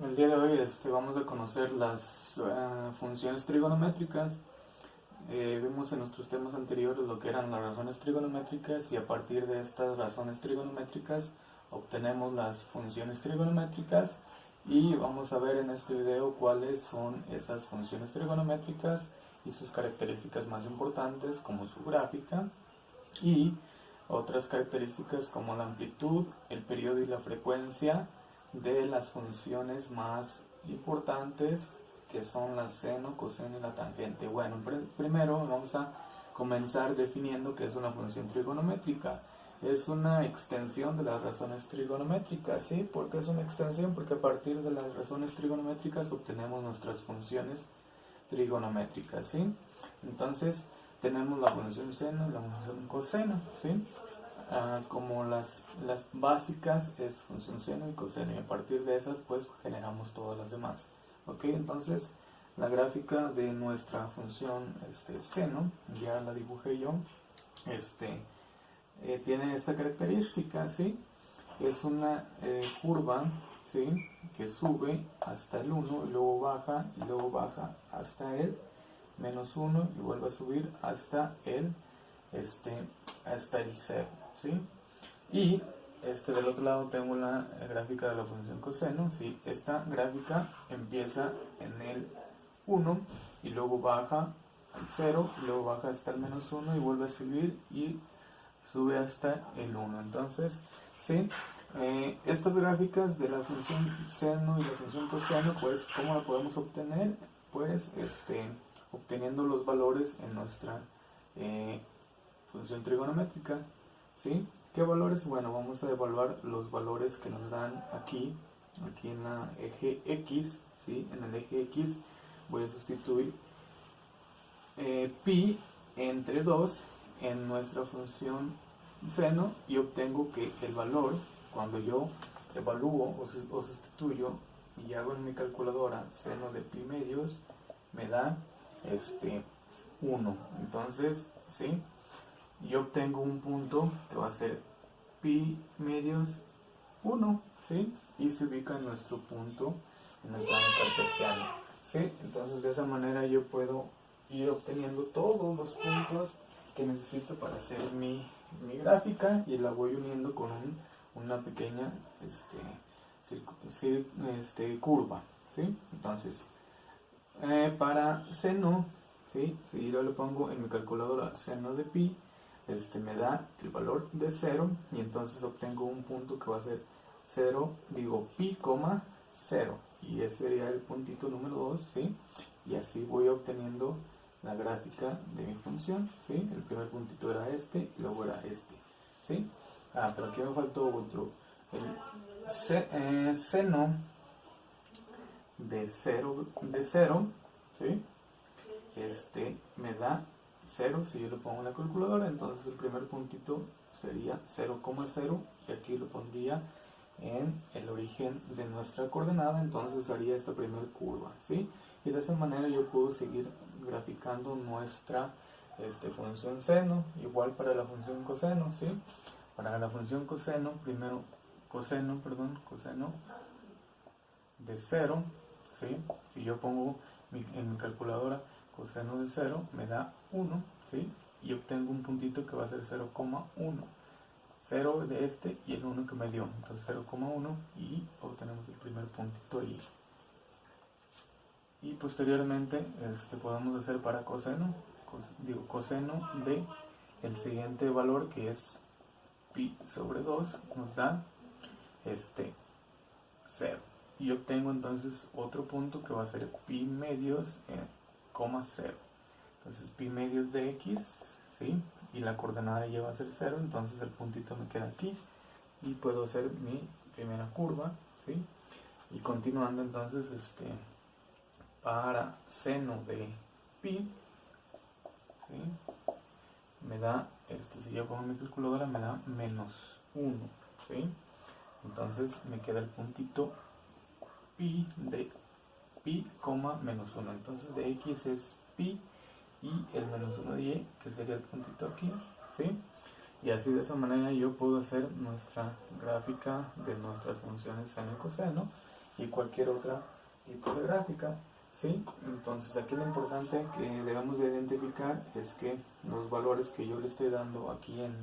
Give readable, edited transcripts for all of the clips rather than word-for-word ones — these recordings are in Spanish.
El día de hoy vamos a conocer las funciones trigonométricas. Vimos en nuestros temas anteriores lo que eran las razones trigonométricas y a partir de estas razones trigonométricas obtenemos las funciones trigonométricas y vamos a ver en este video cuáles son esas funciones trigonométricas y sus características más importantes como su gráfica y otras características como la amplitud, el periodo y la frecuencia de las funciones más importantes que son la seno, coseno y la tangente. Bueno, primero vamos a comenzar definiendo qué es una función trigonométrica. Es una extensión de las razones trigonométricas, ¿sí? ¿Por qué es una extensión? Porque a partir de las razones trigonométricas obtenemos nuestras funciones trigonométricas, ¿sí? Entonces, tenemos la función seno y la función coseno, ¿sí? Como las básicas es función seno y coseno y a partir de esas pues generamos todas las demás. Ok, entonces la gráfica de nuestra función seno, ya la dibujé yo, tiene esta característica, ¿sí? Es una curva, ¿sí? Que sube hasta el 1 y luego baja hasta el menos 1 y vuelve a subir hasta el hasta el 0, ¿sí? Y del otro lado tengo la gráfica de la función coseno, ¿sí? Esta gráfica empieza en el 1 y luego baja al 0, y luego baja hasta el menos 1 y vuelve a subir y sube hasta el 1. Entonces, ¿sí? Estas gráficas de la función seno y la función coseno, pues, ¿cómo la podemos obtener? Pues, obteniendo los valores en nuestra función trigonométrica, ¿sí? ¿Qué valores? Bueno, vamos a evaluar los valores que nos dan aquí en la eje X, ¿sí? En el eje X voy a sustituir pi entre 2 en nuestra función seno y obtengo que el valor, cuando yo evalúo o sustituyo y hago en mi calculadora seno de pi medios, me da 1. Entonces, ¿sí? Yo obtengo un punto que va a ser pi medios 1, ¿sí? Y se ubica en nuestro punto en el plano cartesiano, ¿sí? Entonces de esa manera yo puedo ir obteniendo todos los puntos que necesito para hacer mi gráfica y la voy uniendo con una pequeña curva, ¿sí? Entonces, para seno, ¿sí? Si yo le pongo en mi calculadora seno de pi, me da el valor de 0 y entonces obtengo un punto que va a ser 0, digo pi, 0 y ese sería el puntito número 2, ¿sí? Y así voy obteniendo la gráfica de mi función, ¿sí? El primer puntito era y luego era ¿sí? Pero aquí me faltó otro. El seno de 0, ¿sí? Me da 0 si yo lo pongo en la calculadora, entonces el primer puntito sería 0,0 y aquí lo pondría en el origen de nuestra coordenada, entonces haría esta primera curva, ¿sí? Y de esa manera yo puedo seguir graficando nuestra función seno, igual para la función coseno, ¿sí? Para la función coseno, coseno de 0, ¿sí? Si yo pongo en mi calculadora coseno de 0, me da 1, ¿sí? Y obtengo un puntito que va a ser 0,1. 0 de y el 1 que me dio. Entonces 0,1 y obtenemos el primer puntito ahí. Y posteriormente podemos hacer para coseno, coseno de el siguiente valor que es pi sobre 2 nos da 0. Y obtengo entonces otro punto que va a ser pi medios coma 0. Entonces pi medios de x, ¿sí? Y la coordenada ya va a ser 0, entonces el puntito me queda aquí y puedo hacer mi primera curva, ¿sí? Y continuando entonces para seno de pi, ¿sí? Me da, si yo pongo mi calculadora me da menos 1, ¿sí? Entonces me queda el puntito pi de pi, menos 1. Entonces de x es pi y el menos 1 de y, que sería el puntito aquí, ¿sí? Y así de esa manera yo puedo hacer nuestra gráfica de nuestras funciones seno y coseno y cualquier otro tipo de gráfica, ¿sí? Entonces aquí lo importante que debemos de identificar es que los valores que yo le estoy dando aquí en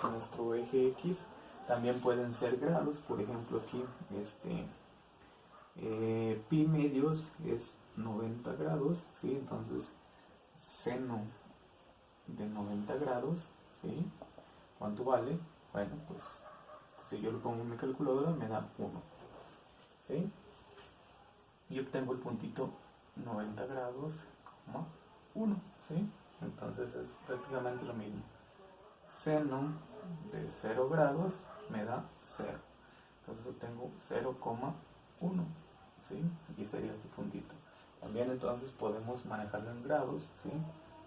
nuestro eje X también pueden ser grados. Por ejemplo, aquí pi medios es 90 grados, ¿sí? Entonces seno de 90 grados, ¿sí? ¿Cuánto vale? Bueno, pues si yo lo pongo en mi calculadora me da 1, ¿sí? Y obtengo el puntito 90 grados, 1, ¿sí? Entonces es prácticamente lo mismo. Seno de 0 grados me da 0. Entonces obtengo 0,1, ¿sí? Y sería este puntito. También entonces podemos manejarlo en grados, ¿sí?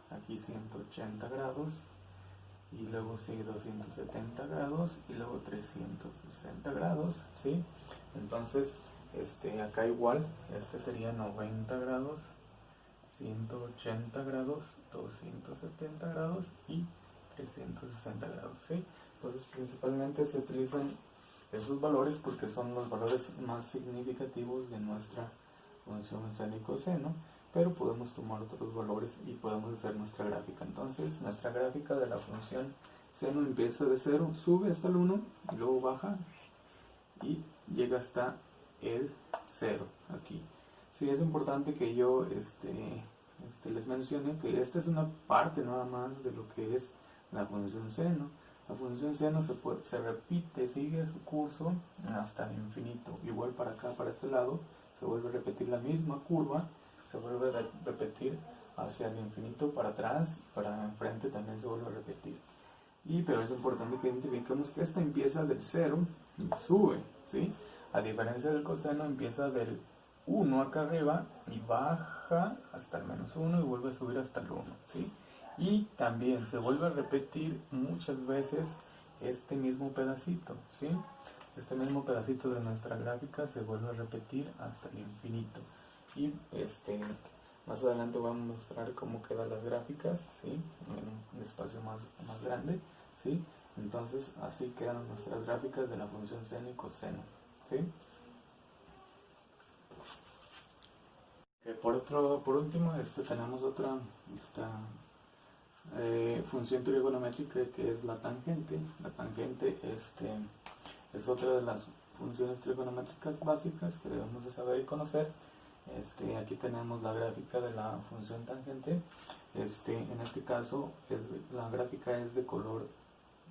Aquí 180 grados, y luego sigue 270 grados, y luego 360 grados, ¿sí? Entonces, acá igual, sería 90 grados, 180 grados, 270 grados y 360 grados, ¿sí? Entonces, principalmente se utilizan esos valores porque son los valores más significativos de nuestra función seno y coseno, pero podemos tomar otros valores y podemos hacer nuestra gráfica. Entonces, nuestra gráfica de la función seno empieza de 0, sube hasta el 1 y luego baja y llega hasta el 0 aquí. Sí, es importante que yo les mencione que esta es una parte nada más de lo que es la función seno. La función seno se repite, sigue su curso hasta el infinito. Igual para acá, para este lado, se vuelve a repetir la misma curva, se vuelve a repetir hacia el infinito, para atrás, para enfrente también se vuelve a repetir. Pero es importante que identifiquemos que esta empieza del 0 y sube, ¿sí? A diferencia del coseno, empieza del 1 acá arriba y baja hasta el -1 y vuelve a subir hasta el 1, ¿sí? Y también se vuelve a repetir muchas veces este mismo pedacito, ¿sí? Este mismo pedacito de nuestra gráfica se vuelve a repetir hasta el infinito. Y más adelante voy a mostrar cómo quedan las gráficas, ¿sí? En un espacio más grande, ¿sí? Entonces así quedan nuestras gráficas de la función seno y coseno, ¿sí? Por último, tenemos otra función trigonométrica que es la tangente. La tangente es otra de las funciones trigonométricas básicas que debemos de saber y conocer. Aquí tenemos la gráfica de la función tangente. En este caso la gráfica es de color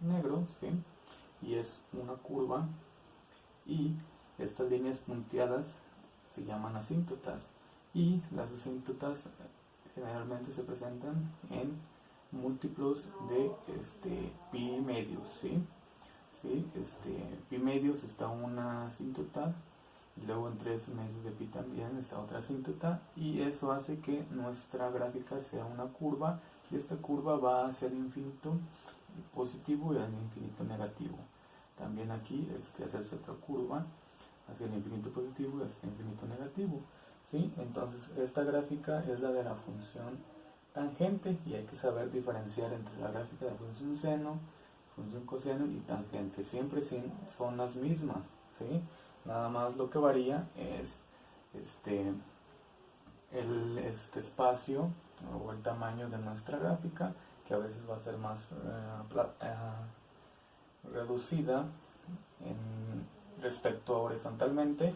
negro, ¿sí? Y es una curva, y estas líneas punteadas se llaman asíntotas, y las asíntotas generalmente se presentan en múltiplos de pi medios, ¿sí? ¿Sí? Pi medios está una asíntota, y luego en 3 medios de pi también está otra asíntota, y eso hace que nuestra gráfica sea una curva, y esta curva va hacia el infinito positivo y al infinito negativo. También aquí hace otra curva hacia el infinito positivo y hacia el infinito negativo, ¿sí? Entonces esta gráfica es la de la función tangente, y hay que saber diferenciar entre la gráfica de la función seno, función coseno y tangente. Siempre son las mismas, ¿sí? Nada más lo que varía es el espacio o el tamaño de nuestra gráfica, que a veces va a ser más reducida respecto a horizontalmente,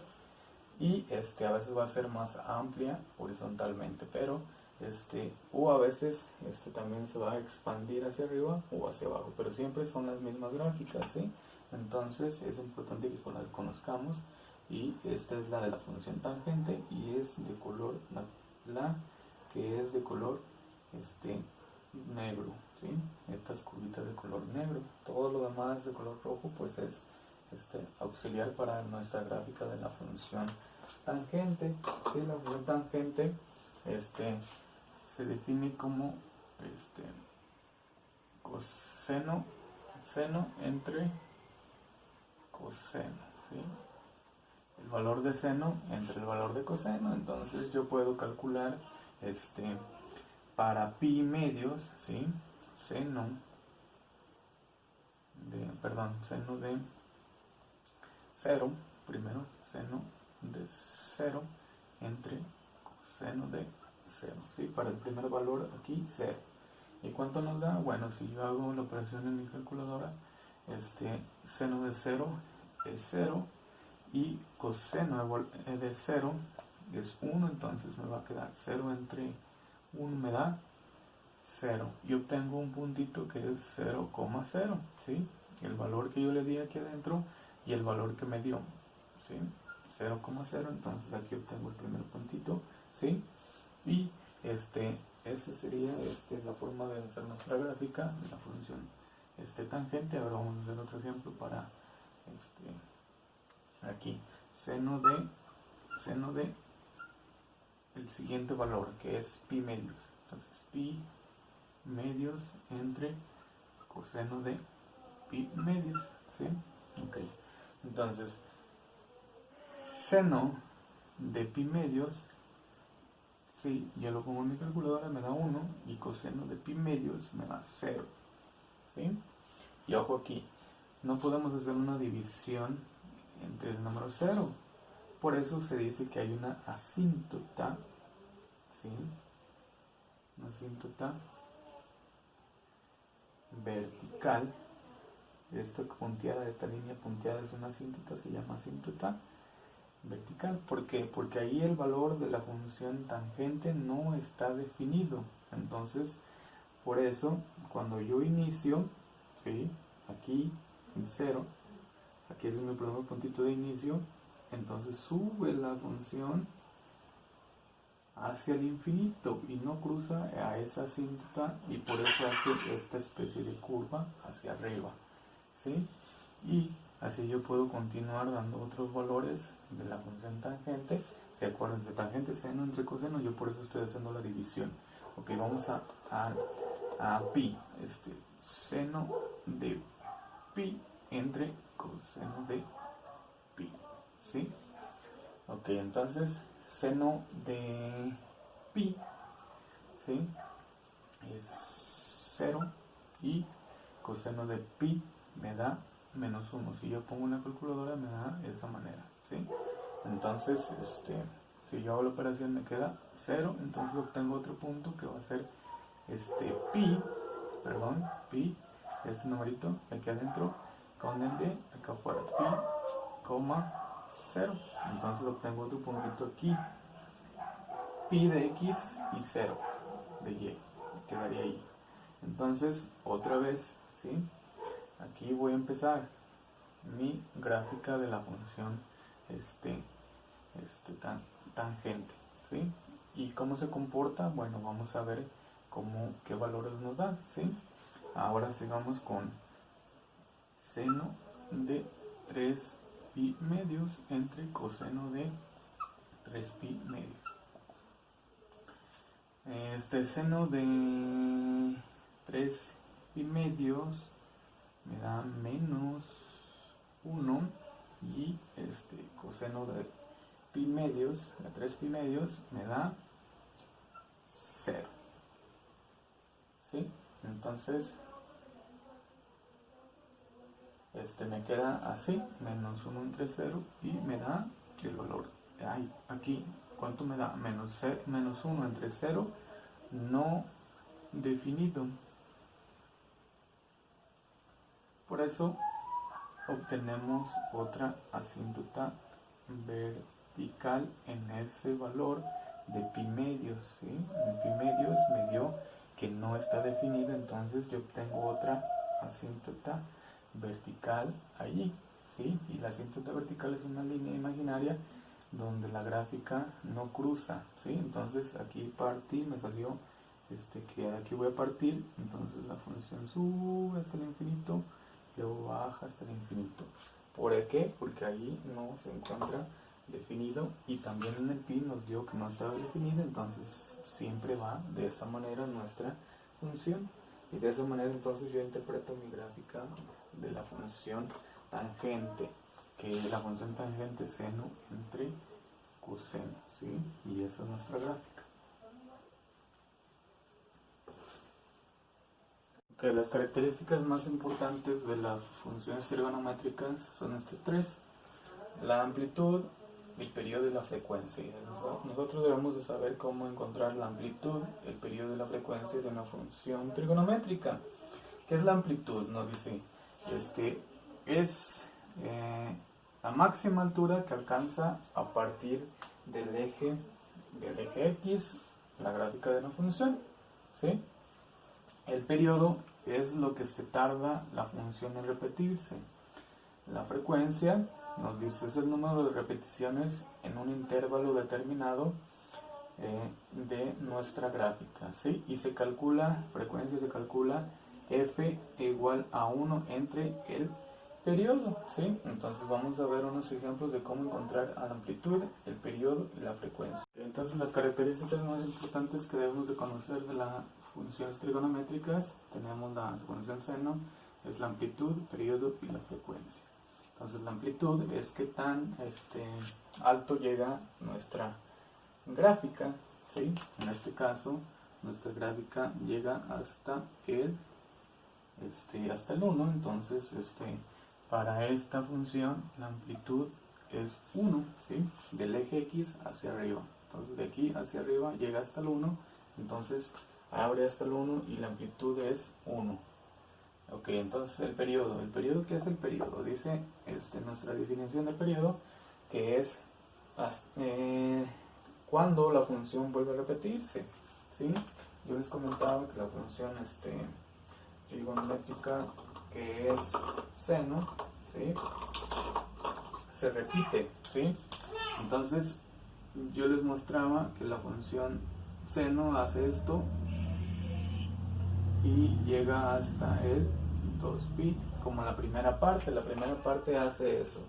y a veces va a ser más amplia horizontalmente, pero o a veces también se va a expandir hacia arriba o hacia abajo, pero siempre son las mismas gráficas, ¿sí? Entonces es importante que las conozcamos, y esta es la de la función tangente, y es de color, la que es de color negro, ¿sí? Estas curvitas de color negro. Todo lo demás de color rojo pues es auxiliar para nuestra gráfica de la función tangente, ¿sí? La función tangente se define como coseno, seno entre coseno, ¿sí? El valor de seno entre el valor de coseno. Entonces yo puedo calcular para pi medios, ¿sí? Seno de 0, primero, seno de 0 entre coseno de 0, ¿sí? Para el primer valor aquí 0. ¿Y cuánto nos da? Bueno, si yo hago la operación en mi calculadora, seno de 0 es 0 y coseno de 0 es 1, entonces me va a quedar 0 entre 1 me da 0 y obtengo un puntito que es 0,0, ¿sí? El valor que yo le di aquí adentro y el valor que me dio, ¿sí? 0,0, entonces aquí obtengo el primer puntito, ¿sí? Y esa sería la forma de hacer nuestra gráfica de la función tangente. Ahora vamos a hacer otro ejemplo para aquí, seno de el siguiente valor, que es pi medios. Entonces pi medios entre coseno de pi medios, ¿sí? Ok, entonces seno de pi medios, sí, yo lo pongo en mi calculadora, me da 1 y coseno de pi medios me da 0, ¿sí? Y ojo aquí, no podemos hacer una división entre el número 0, por eso se dice que hay una asíntota, ¿sí? Una asíntota vertical. Esta línea punteada es una asíntota, se llama asíntota vertical. ¿Por qué? Porque ahí el valor de la función tangente no está definido. Entonces, por eso, cuando yo inicio, ¿sí? Aquí en 0, aquí es mi primer puntito de inicio, entonces sube la función hacia el infinito y no cruza a esa asíntota, y por eso hace esta especie de curva hacia arriba, ¿sí? Y así yo puedo continuar dando otros valores de la función tangente. ¿Se acuerdan? De tangente, seno entre coseno, yo por eso estoy haciendo la división. Ok, vamos a pi, seno de pi entre coseno de pi, ¿sí? Ok, entonces seno de pi, ¿sí? Es 0 y coseno de pi me da menos 1. Si yo pongo una calculadora me da de esa manera, ¿sí? Entonces, si yo hago la operación me queda 0, entonces obtengo otro punto que va a ser pi, este numerito aquí adentro con el de acá afuera, pi, 0. Entonces obtengo otro puntito aquí, pi de x y 0 de y, me quedaría ahí. Entonces, otra vez, ¿sí? Aquí voy a empezar mi gráfica de la función tangente, ¿sí? ¿Y cómo se comporta? Bueno, vamos a ver qué valores nos dan, ¿sí? Ahora sigamos con seno de 3 pi medios entre coseno de 3 pi medios. Seno de 3 pi medios me da menos 1 y coseno de pi medios, de 3 pi medios, me da 0, ¿sí? Entonces me queda así, menos 1 entre 0 y me da el valor. Aquí, ¿cuánto me da? Menos 1 entre 0 no definido. Por eso obtenemos otra asíntota vertical en ese valor de pi medios, ¿sí? En pi medios me dio que no está definida, entonces yo obtengo otra asíntota vertical allí, ¿sí? Y la asíntota vertical es una línea imaginaria donde la gráfica no cruza, ¿sí? Entonces aquí partí, me salió que aquí voy a partir, entonces la función sube hasta el infinito, luego baja hasta el infinito. ¿Por qué? Porque ahí no se encuentra definido y también en el pi nos dio que no estaba definido, entonces siempre va de esa manera nuestra función. Y de esa manera entonces yo interpreto mi gráfica de la función tangente, que es la función tangente seno entre coseno, ¿sí? Y esa es nuestra gráfica. Okay, las características más importantes de las funciones trigonométricas son estas tres: la amplitud, el periodo y la frecuencia. Nosotros debemos de saber cómo encontrar la amplitud, el periodo y la frecuencia de una función trigonométrica. ¿Qué es la amplitud? Nos dice, es la máxima altura que alcanza a partir del eje X, la gráfica de una función, ¿sí? El periodo es lo que se tarda la función en repetirse. La frecuencia nos dice es el número de repeticiones en un intervalo determinado de nuestra gráfica, ¿sí? Y frecuencia se calcula f igual a 1 entre el periodo, ¿sí? Entonces vamos a ver unos ejemplos de cómo encontrar la amplitud, el periodo y la frecuencia. Entonces las características más importantes que debemos de conocer de las funciones trigonométricas, tenemos la función seno, es la amplitud, periodo y la frecuencia. Entonces la amplitud es qué tan alto llega nuestra gráfica, ¿sí? En este caso nuestra gráfica llega hasta el 1, entonces para esta función la amplitud es 1, ¿sí? Del eje X hacia arriba. Entonces de aquí hacia arriba llega hasta el 1, entonces abre hasta el 1 y la amplitud es 1. Ok, entonces el periodo. ¿Qué es el periodo? Dice nuestra definición del periodo, que es cuando la función vuelve a repetirse, ¿sí? Yo les comentaba que la función trigonométrica que es seno, ¿sí? Se repite, ¿sí? Entonces yo les mostraba que la función seno hace esto y llega hasta el 2pi como la primera parte hace eso,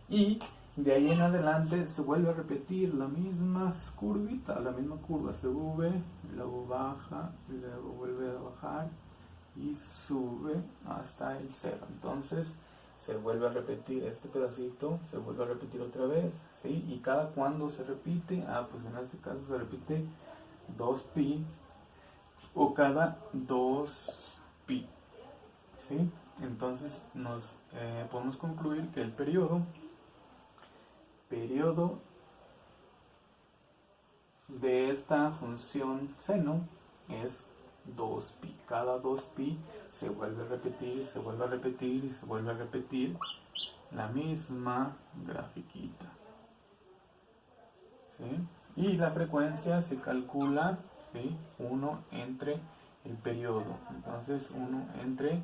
y de ahí en adelante se vuelve a repetir la misma curva, sube, luego baja, luego vuelve a bajar y sube hasta el 0. Entonces se vuelve a repetir este pedacito, se vuelve a repetir otra vez, ¿sí? Y cada cuando se repite, pues en este caso se repite 2pi o cada 2pi, ¿sí? Entonces nos podemos concluir que el periodo de esta función seno es 2pi. Cada 2pi se vuelve a repetir, se vuelve a repetir y se vuelve a repetir la misma grafiquita, ¿sí? Y la frecuencia se calcula, ¿sí? 1 entre el periodo, entonces 1 entre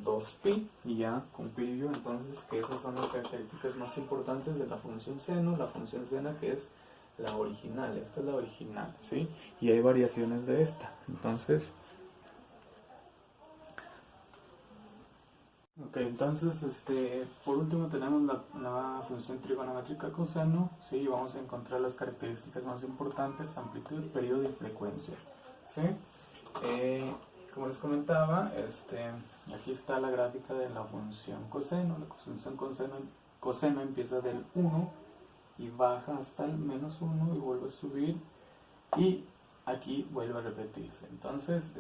2pi, y ya concluyo yo entonces que esas son las características más importantes de la función seno. La función seno que es la original, esta es la original, ¿sí? Y hay variaciones de esta. Entonces, por último tenemos la función trigonométrica coseno, ¿sí? Vamos a encontrar las características más importantes: amplitud, periodo y frecuencia, ¿sí? Como les comentaba, aquí está la gráfica de la función coseno. La función coseno empieza del 1 y baja hasta el -1 y vuelve a subir y aquí vuelve a repetirse. Entonces,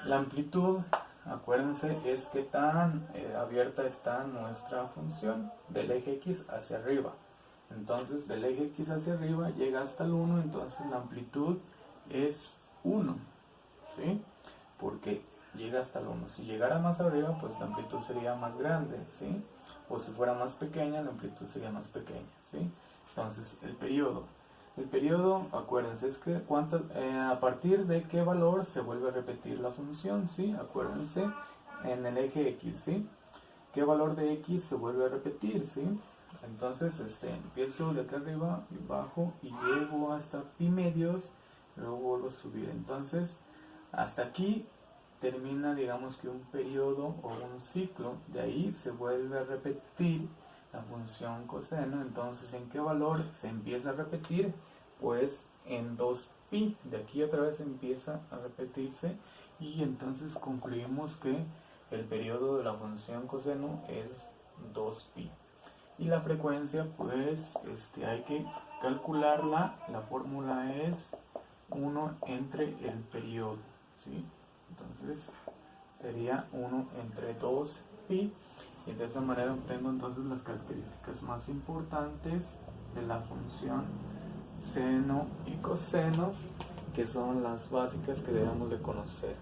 la amplitud, acuérdense, es qué tan abierta está nuestra función del eje X hacia arriba. Entonces, del eje X hacia arriba llega hasta el 1, entonces la amplitud es 1, ¿sí? Porque llega hasta el 1. Si llegara más arriba, pues la amplitud sería más grande, ¿sí? O si fuera más pequeña, la amplitud sería más pequeña, ¿sí? Entonces, el periodo, acuérdense, es que a partir de qué valor se vuelve a repetir la función, ¿sí? Acuérdense, en el eje X, ¿sí? ¿Qué valor de X se vuelve a repetir, ¿sí? Entonces, empiezo de acá arriba y bajo y llego hasta pi medios, luego vuelvo a subir. Entonces, hasta aquí termina, digamos que un periodo o un ciclo. De ahí se vuelve a repetir la función coseno. Entonces, ¿en qué valor se empieza a repetir? Pues en 2pi. De aquí otra vez empieza a repetirse y entonces concluimos que el periodo de la función coseno es 2pi. Y la frecuencia, pues hay que calcularla. La fórmula es 1 entre el periodo, ¿sí? Entonces sería 1 entre 2pi, y de esa manera obtengo entonces las características más importantes de la función seno y coseno, que son las básicas que debemos de conocer.